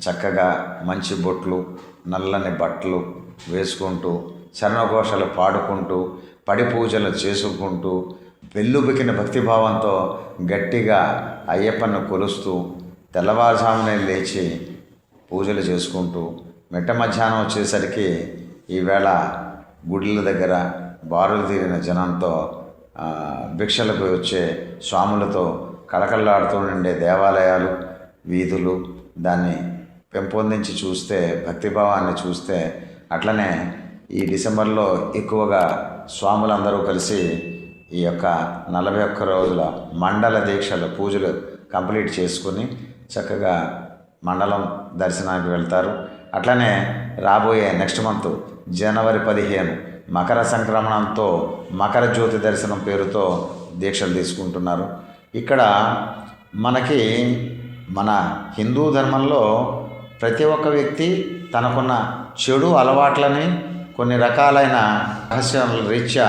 చక్కగా మంచి బొట్లు, నల్లని బట్టలు వేసుకుంటూ, శరణఘోషలు పాడుకుంటూ, పడి పూజలు చేసుకుంటూ, వెల్లుబికిన భక్తిభావంతో గట్టిగా అయ్యప్పను కొలుస్తూ, తెల్లవారుజామునే లేచి పూజలు చేసుకుంటూ, మిట్ట మధ్యాహ్నం వచ్చేసరికి ఈవేళ గుడిల దగ్గర బారులు తీరిన జనంతో, భిక్షలకు వచ్చే స్వాములతో కళకళలాడుతూ ఉండే దేవాలయాలు, వీధులు దాన్ని పెంపొందించి చూస్తే, భక్తిభావాన్ని చూస్తే, అట్లనే ఈ డిసెంబర్లో ఎక్కువగా స్వాములందరూ కలిసి ఈ యొక్క 41 రోజుల మండల దీక్షలు పూజలు కంప్లీట్ చేసుకుని చక్కగా మండలం దర్శనానికి వెళ్తారు. అట్లనే రాబోయే నెక్స్ట్ మంత్ జనవరి 15 మకర సంక్రమణంతో మకర జ్యోతి దర్శనం పేరుతో దీక్షలు తీసుకుంటున్నారు. ఇక్కడ మనకి మన హిందూ ధర్మంలో ప్రతి ఒక్క వ్యక్తి తనకున్న చెడు అలవాట్లని కొన్ని రకాలైన రహస్యాల రీత్యా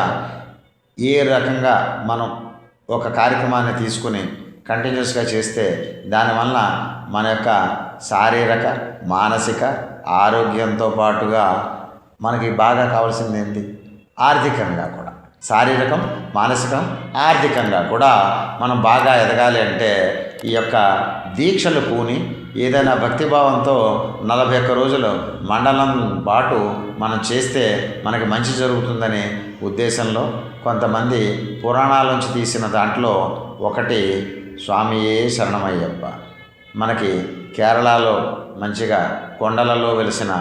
ఏ రకంగా మనం ఒక కార్యక్రమాన్ని తీసుకుని కంటిన్యూస్గా చేస్తే దానివల్ల మన యొక్క శారీరక మానసిక ఆరోగ్యంతో పాటుగా మనకి బాగా కావాల్సింది ఏంటి, ఆర్థికంగా కూడా, శారీరకం మానసికం ఆర్థికంగా కూడా మనం బాగా ఎదగాలి అంటే ఈ యొక్క దీక్షలు పూని ఏదైనా భక్తిభావంతో 41 రోజులు మండలం పాటు మనం చేస్తే మనకి మంచి జరుగుతుందనే ఉద్దేశంలో కొంతమంది పురాణాల నుంచి తీసిన దాంట్లో ఒకటి స్వామియే శరణమయ్యప్ప. మనకి కేరళలో మంచిగా కొండలలో వెలిసిన